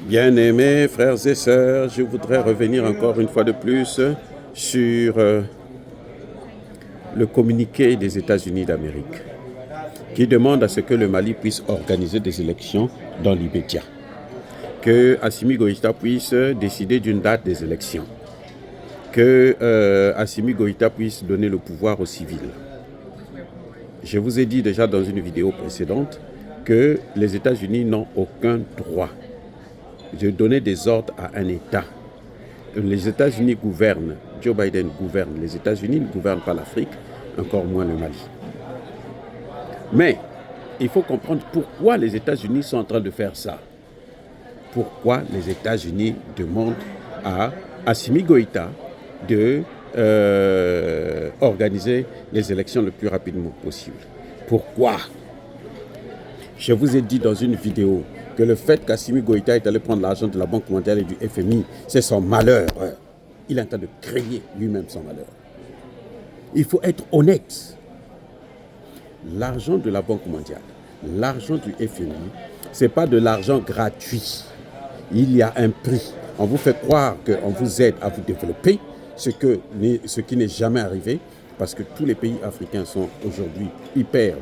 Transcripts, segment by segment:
Bien-aimés frères et sœurs, je voudrais revenir encore une fois de plus sur le communiqué des États-Unis d'Amérique qui demande à ce que le Mali puisse organiser des élections dans l'immédiat, que Assimi Goïta puisse décider d'une date des élections, que Assimi Goïta puisse donner le pouvoir aux civils. Je vous ai dit déjà dans une vidéo précédente que les États-Unis n'ont aucun droit de donner des ordres à un État. Les États-Unis gouvernent, Joe Biden gouverne les États-Unis, ne gouverne pas l'Afrique, encore moins le Mali. Mais il faut comprendre pourquoi les États-Unis sont en train de faire ça. Pourquoi les États-Unis demandent à Assimi Goïta de organiser les élections le plus rapidement possible. Pourquoi? Je vous ai dit dans une vidéo que le fait qu'Assimi Goïta est allé prendre l'argent de la Banque mondiale et du FMI, c'est son malheur. Il est en train de créer lui-même son malheur. Il faut être honnête. L'argent de la Banque mondiale, l'argent du FMI, ce n'est pas de l'argent gratuit. Il y a un prix. On vous fait croire qu'on vous aide à vous développer, ce qui n'est jamais arrivé, parce que tous les pays africains sont aujourd'hui super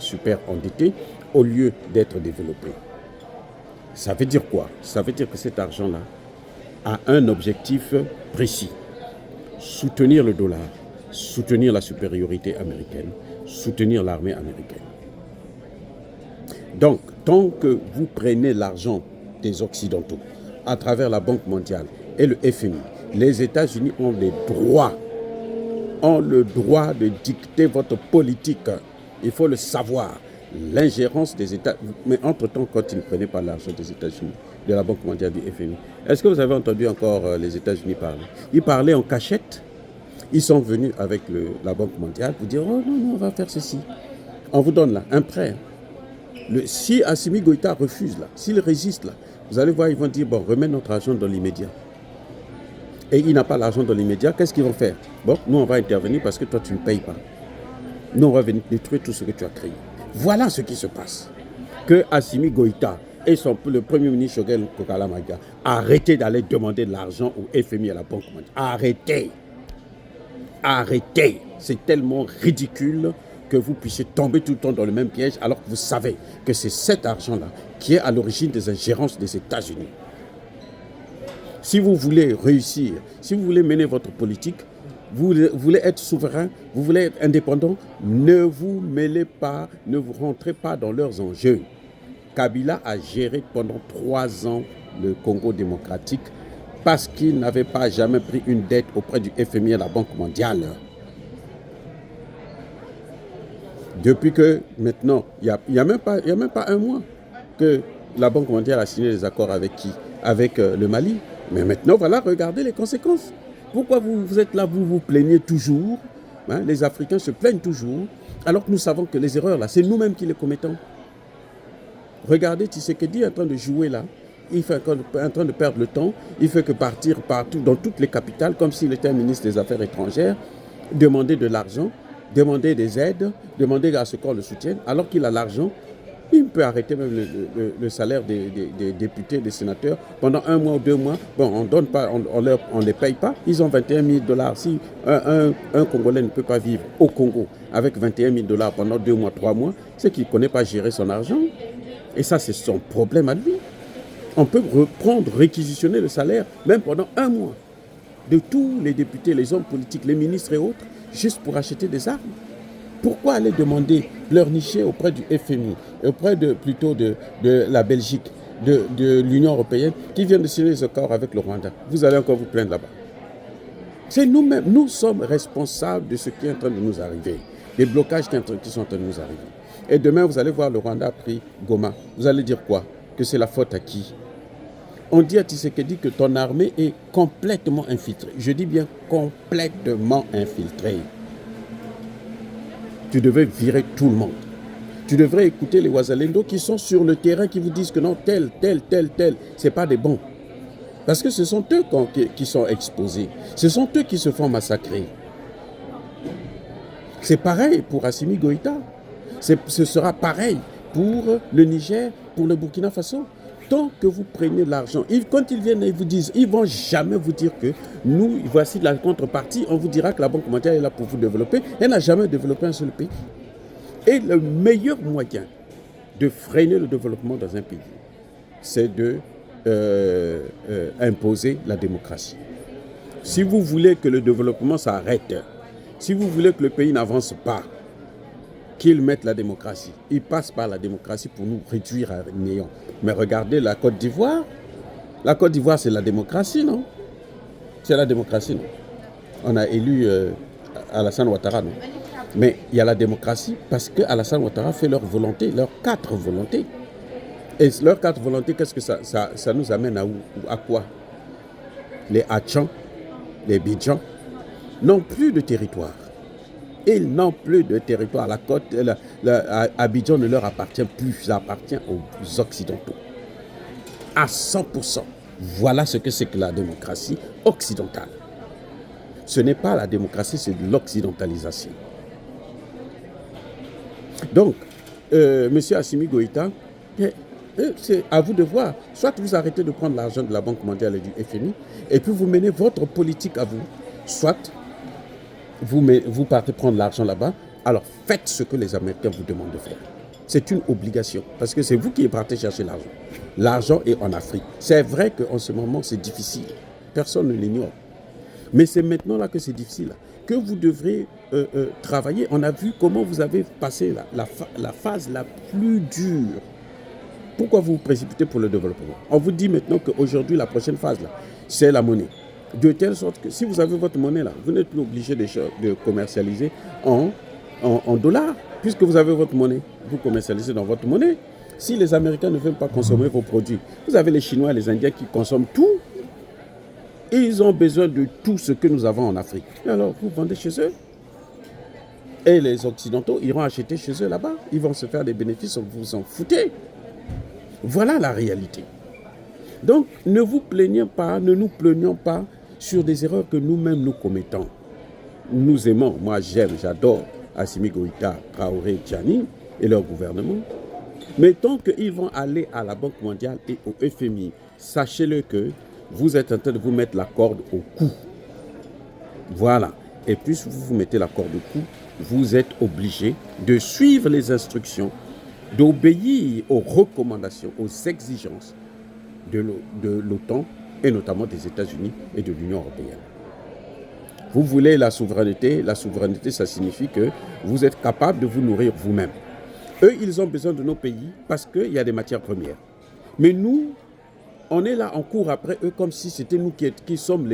endettés, au lieu d'être développés. Ça veut dire quoi? Ça veut dire que cet argent-là a un objectif précis. Soutenir le dollar, soutenir la supériorité américaine, soutenir l'armée américaine. Donc, tant que vous prenez l'argent des Occidentaux à travers la Banque mondiale et le FMI, les États-Unis ont le droit de dicter votre politique. Il faut le savoir. L'ingérence des États... Mais entre-temps, quand ils ne prenaient pas l'argent des États-Unis, de la Banque mondiale, du FMI, est-ce que vous avez entendu encore les États-Unis parler? Ils parlaient en cachette. Ils sont venus avec la Banque mondiale pour dire « Oh non, on va faire ceci. On vous donne là un prêt. » Si Assimi Goïta refuse là, s'il résiste là, vous allez voir, ils vont dire « Bon, remets notre argent dans l'immédiat. » Et il n'a pas l'argent dans l'immédiat, qu'est-ce qu'ils vont faire? Bon, nous on va intervenir parce que toi tu ne payes pas. Nous on va venir détruire tout ce que tu as créé. Voilà ce qui se passe. Que Assimi Goïta et le Premier ministre Choguel Kokala Maïga arrêtez d'aller demander de l'argent au FMI et à la Banque mondiale. Arrêtez. Arrêtez. C'est tellement ridicule que vous puissiez tomber tout le temps dans le même piège alors que vous savez que c'est cet argent-là qui est à l'origine des ingérences des États-Unis. Si vous voulez réussir, si vous voulez mener votre politique, vous voulez être souverain, vous voulez être indépendant, ne vous mêlez pas, ne vous rentrez pas dans leurs enjeux. Kabila a géré pendant 3 ans le Congo démocratique parce qu'il n'avait pas jamais pris une dette auprès du FMI et de la Banque mondiale. Depuis que maintenant, il n'y a même pas un mois que la Banque mondiale a signé des accords avec qui? Avec le Mali. Mais maintenant, voilà, regardez les conséquences. Pourquoi vous êtes là, vous vous plaignez toujours, hein, les Africains se plaignent toujours, alors que nous savons que les erreurs là, c'est nous-mêmes qui les commettons. Regardez Tshisekedi est en train de jouer là, il est en train de perdre le temps, il fait que partir partout, dans toutes les capitales, comme s'il était un ministre des Affaires étrangères, demander de l'argent, demander des aides, demander à ce qu'on le soutienne, alors qu'il a l'argent. Il peut arrêter même le salaire des députés, des sénateurs pendant 1 mois ou 2 mois. Bon, on donne pas, on les paye pas. Ils ont 21 000 $. Si un Congolais ne peut pas vivre au Congo avec 21 000 $ pendant 2 mois, 3 mois, c'est qu'il ne connaît pas gérer son argent. Et ça, c'est son problème à lui. On peut reprendre, réquisitionner le salaire, même pendant 1 mois, de tous les députés, les hommes politiques, les ministres et autres, juste pour acheter des armes. Pourquoi aller demander pleurnicher auprès du FMI, auprès plutôt de la Belgique, de l'Union européenne, qui vient de signer les accords avec le Rwanda? Vous allez encore vous plaindre là-bas. C'est nous-mêmes, nous sommes responsables de ce qui est en train de nous arriver, des blocages qui sont en train de nous arriver. Et demain, vous allez voir le Rwanda a pris Goma. Vous allez dire quoi? Que c'est la faute à qui? On dit à Tshisekedi que ton armée est complètement infiltrée. Je dis bien complètement infiltrée. Tu devrais virer tout le monde. Tu devrais écouter les Ouazalendo qui sont sur le terrain, qui vous disent que non, tel, c'est pas des bons. Parce que ce sont eux qui sont exposés. Ce sont eux qui se font massacrer. C'est pareil pour Assimi Goïta. Ce sera pareil pour le Niger, pour le Burkina Faso. tant que vous prenez l'argent, quand ils viennent et vous disent, ils ne vont jamais vous dire que nous, voici la contrepartie, on vous dira que la Banque mondiale est là pour vous développer. Elle n'a jamais développé un seul pays. Et le meilleur moyen de freiner le développement dans un pays, c'est de imposer la démocratie. Si vous voulez que le développement s'arrête, si vous voulez que le pays n'avance pas, qu'ils mettent la démocratie. Ils passent par la démocratie pour nous réduire à néant. Mais regardez la Côte d'Ivoire. La Côte d'Ivoire, c'est la démocratie, non? C'est la démocratie, non? On a élu Alassane Ouattara, non? Mais il y a la démocratie parce que Alassane Ouattara fait leur volonté, leurs 4 volontés. Et leurs 4 volontés, qu'est-ce que ça nous amène à quoi? Les Hatchans, les Bidjans n'ont plus de territoire. Ils n'ont plus de territoire. La côte, Abidjan ne leur appartient plus, ça appartient aux Occidentaux. À 100%. Voilà ce que c'est que la démocratie occidentale. Ce n'est pas la démocratie, c'est de l'occidentalisation. Donc, M. Assimi Goïta, c'est à vous de voir. Soit vous arrêtez de prendre l'argent de la Banque mondiale et du FMI, et puis vous menez votre politique à vous. Soit vous partez prendre l'argent là-bas, alors faites ce que les Américains vous demandent de faire. C'est une obligation, parce que c'est vous qui partez chercher l'argent. L'argent est en Afrique. C'est vrai qu'en ce moment, c'est difficile. Personne ne l'ignore. Mais c'est maintenant là que c'est difficile, que vous devrez travailler. On a vu comment vous avez passé la phase la plus dure. Pourquoi vous vous précipitez pour le développement? On vous dit maintenant qu'aujourd'hui, la prochaine phase, là, c'est la monnaie. De telle sorte que si vous avez votre monnaie là, vous n'êtes plus obligé de commercialiser en dollars. Puisque vous avez votre monnaie, vous commercialisez dans votre monnaie. Si les Américains ne veulent pas consommer vos produits, vous avez les Chinois et les Indiens qui consomment tout. Et ils ont besoin de tout ce que nous avons en Afrique. Et alors, vous vendez chez eux. Et les Occidentaux iront acheter chez eux là-bas. Ils vont se faire des bénéfices, vous vous en foutez. Voilà la réalité. Donc, ne vous plaignez pas, ne nous plaignons pas sur des erreurs que nous-mêmes nous commettons. Nous aimons, moi j'aime, j'adore Assimi Goïta, Traoré, Tchani et leur gouvernement. Mais tant qu'ils vont aller à la Banque mondiale et au FMI, sachez-le que vous êtes en train de vous mettre la corde au cou. Voilà. Et plus vous vous mettez la corde au cou, vous êtes obligé de suivre les instructions, d'obéir aux recommandations, aux exigences de l'OTAN et notamment des États-Unis et de l'Union européenne. Vous voulez la souveraineté, ça signifie que vous êtes capable de vous nourrir vous-même. Eux, ils ont besoin de nos pays parce qu'il y a des matières premières. Mais nous, on est là, on court après eux comme si c'était nous qui sommes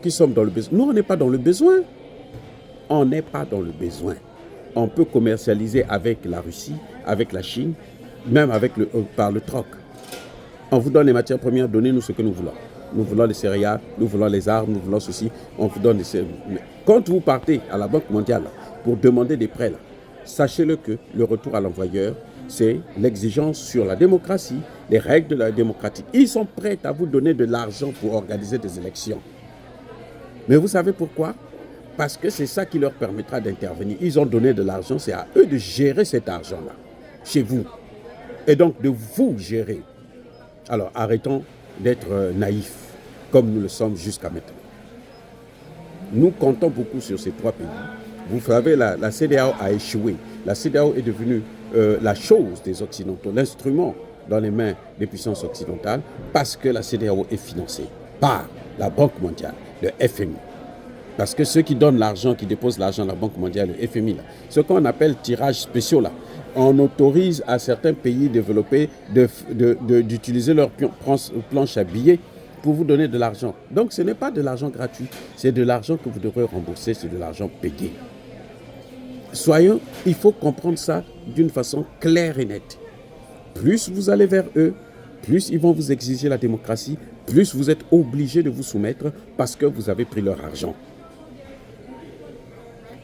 qui sommes dans le besoin. Nous, on n'est pas dans le besoin. On n'est pas dans le besoin. On peut commercialiser avec la Russie, avec la Chine, même par le troc. On vous donne les matières premières, donnez-nous ce que nous voulons. Nous voulons les céréales, nous voulons les armes, nous voulons ceci. On vous donne les céréales. Quand vous partez à la Banque mondiale pour demander des prêts, là, sachez-le que le retour à l'envoyeur, c'est l'exigence sur la démocratie, les règles de la démocratie. Ils sont prêts à vous donner de l'argent pour organiser des élections. Mais vous savez pourquoi? Parce que c'est ça qui leur permettra d'intervenir. Ils ont donné de l'argent, c'est à eux de gérer cet argent-là, chez vous. Et donc de vous gérer. Alors arrêtons d'être naïfs, comme nous le sommes jusqu'à maintenant. Nous comptons beaucoup sur ces 3 pays. Vous savez, la CEDEAO a échoué. La CEDEAO est devenue la chose des Occidentaux, l'instrument dans les mains des puissances occidentales, parce que la CEDEAO est financée par la Banque mondiale, le FMI. Parce que ceux qui donnent l'argent, qui déposent l'argent à la Banque mondiale, le FMI, là, ce qu'on appelle tirages spéciaux, là, on autorise à certains pays développés d'utiliser leur planche à billets pour vous donner de l'argent. Donc ce n'est pas de l'argent gratuit, c'est de l'argent que vous devrez rembourser, c'est de l'argent payé. Il faut comprendre ça d'une façon claire et nette. Plus vous allez vers eux, plus ils vont vous exiger la démocratie, plus vous êtes obligé de vous soumettre parce que vous avez pris leur argent.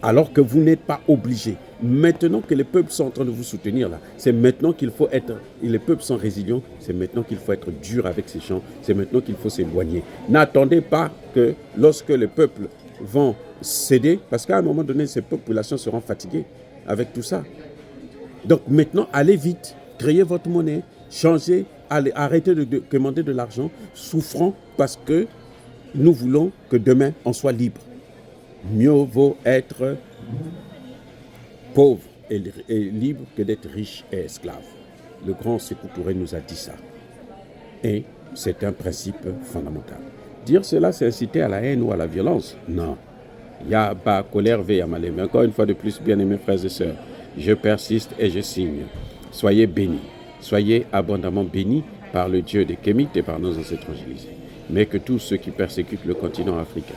Alors que vous n'êtes pas obligé. Maintenant que les peuples sont en train de vous soutenir, là, c'est maintenant qu'il faut être, et les peuples sont résilients, c'est maintenant qu'il faut être dur avec ces gens, c'est maintenant qu'il faut s'éloigner. N'attendez pas que lorsque les peuples vont céder, parce qu'à un moment donné, ces populations seront fatiguées avec tout ça. Donc maintenant, allez vite, créez votre monnaie, changer, arrêter de demander de l'argent, souffrant parce que nous voulons que demain on soit libre. Mieux vaut être pauvre et libre que d'être riche et esclave. Le grand Sékou Touré nous a dit ça. Et c'est un principe fondamental. Dire cela, c'est inciter à la haine ou à la violence. Non. Yaba, colère, veille à malé. Mais encore une fois de plus, bien-aimés frères et sœurs, je persiste et je signe. Soyez bénis. Soyez abondamment bénis par le Dieu des Kémites et par nos ancêtres angélisés. Mais que tous ceux qui persécutent le continent africain,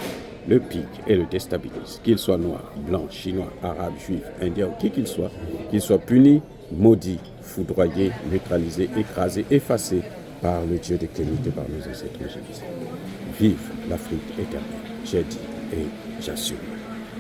le piquent et le déstabilisent, qu'ils soient noirs, blancs, chinois, arabes, juifs, indiens ou qui qu'ils soient punis, maudits, foudroyés, neutralisés, écrasés, effacés par le Dieu des Kémites et par nos ancêtres angélisés. Vive l'Afrique éternelle, j'ai dit et j'assume.